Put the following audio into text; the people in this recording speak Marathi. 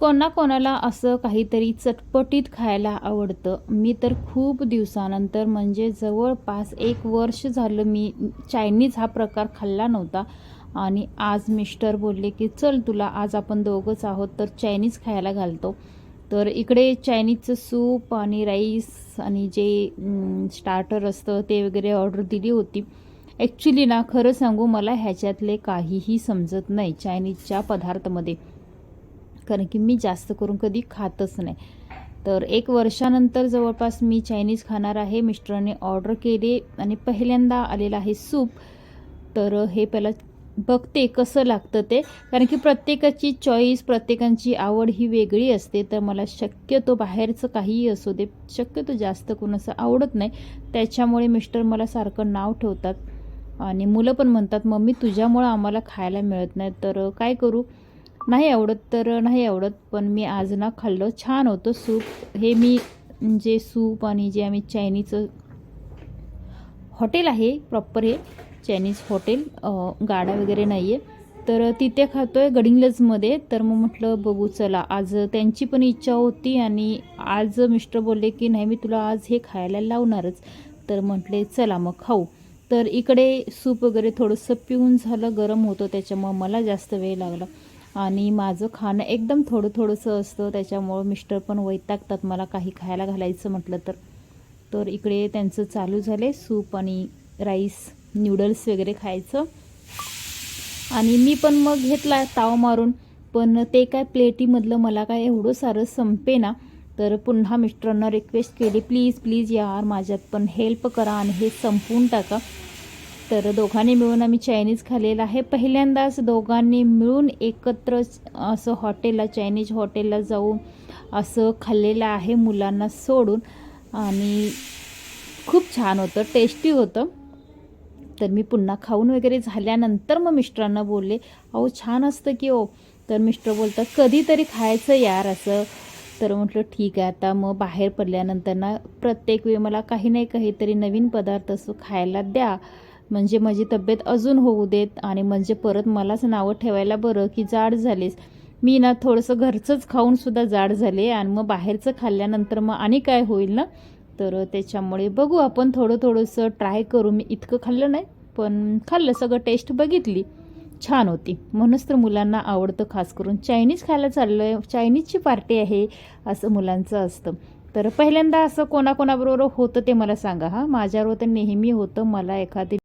कोणाकोणाला असं काहीतरी चटपटीत खायला आवडतं. मी तर खूप दिवसानंतर म्हणजे जवळपास 1 वर्ष झालं मी चायनीज हा प्रकार खाल्ला नव्हता आणि आज मिस्टर बोलले, की "चल तुला आज आपण दोघंच आहोत तर चायनीज खायला घालतो." तर इकडे चायनीजचं सूप आणि राईस आणि जे स्टार्टर असतं ते वगैरे ऑर्डर दिली होती. ॲक्च्युली ना खरं सांगू मला ह्याच्यातले काहीही समजत नाही चायनीजच्या पदार्थामध्ये. कारण की मी जास्त करून कधी खातच नाही. तर 1 वर्षानंतर जवळपास मी चायनीज खाणार आहे. मिस्टरांनी ऑर्डर केले आणि पहिल्यांदा आलेलं आहे सूप. तर हे पहिला बघते कसं लागतं ते. कारण की प्रत्येकाची चॉईस, प्रत्येकाची आवड ही वेगळी असते. तर मला शक्यतो बाहेरचं काहीही असू दे, शक्यतो जास्त करून असं आवडत नाही. त्याच्यामुळे मिस्टर मला सारखं नाव ठेवतात आणि मुलं पण म्हणतात, "मम्मी तुझ्यामुळं आम्हाला खायला मिळत नाही." तर काय करू? नाही आवडत तर नाही आवडत, पण मी आज ना खाल्लं. छान होतं सूप. हे मी जे सूप आणि जे आम्ही चायनीजचं हॉटेल आहे प्रॉपर हे चायनीज हॉटेल, गाडा वगैरे नाही आहे. तर तिथे खातो आहे गडिंग्लजमध्ये. तर मग म्हटलं बघू चला, आज त्यांची पण इच्छा होती आणि आज मिस्टर बोलले, की "नाही मी तुला आज हे खायला लावणारच." तर म्हटले चला मग खाऊ. तर इकडे सूप वगैरे थोडंसं पिऊन झालं, गरम होतं त्याच्यामुळं मला जास्त वेळ लागला. आणि माझं खाणं एकदम थोडं-थोडंसं असतं, त्याच्यामुळं मिस्टर पण वैतागतात मला काही खायला घालायचं म्हटलं तर. तर इकडे त्यांचं चालू झाले सूप आणि राईस, नूडल्स वगैरे खायचं आणि मी पण मग घेतला ताव मारून. पण ते काय प्लेटीमधलं मला काय एवढं सारं संपेना. तर पुन्हा मिस्टरांना रिक्वेस्ट केली, "प्लीज, प्लीज यार माझ्यात पण हेल्प करा आणि हे संपवून टाका." तर दोघांनी मिळून आम्ही चायनीज खाल्लेलं आहे. पहिल्यांदाच दोघांनी मिळून एकत्र असं हॉटेलला, चायनीज हॉटेलला जाऊन असं खाल्लेलं आहे मुलांना सोडून आणि खूप छान होतं, टेस्टी होतं. तर मी पुन्हा खाऊन वगैरे झाल्यानंतर मग मिस्टरांना बोलले, "अहो छान असतं की हो." तर मिस्टर बोलतात, "कधीतरी खायचं यार असं." तर म्हटलं ठीक आहे, आता मग बाहेर पडल्यानंतर ना प्रत्येक वेळी मला काही नाही काहीतरी नवीन पदार्थ असं खायला द्या. म्हणजे माझी तब्येत अजून होऊ देत आणि म्हणजे परत मलाच नावं ठेवायला बरं, की जाड झालीस. मी ना थोडंसं घरचंच खाऊनसुद्धा जाड झाले आणि मग बाहेरचं खाल्ल्यानंतर मग आणि काय होईल ना. तर त्याच्यामुळे बघू आपण थोडंसं ट्राय करू. मी इतकं खाल्लं नाही, पण खाल्लं सगळं, टेस्ट बघितली. छान होती. म्हणूनच तर मुलांना आवडतं खास करून. चायनीज खायला चाललो आहे, चायनीजची पार्टी आहे, असं मुलांचं असतं. तर पहिल्यांदा असं कोणाकोणाबरोबर होतं ते मला सांगा हां. माझ्याबरोबर तर नेहमी होतं. मला एखादी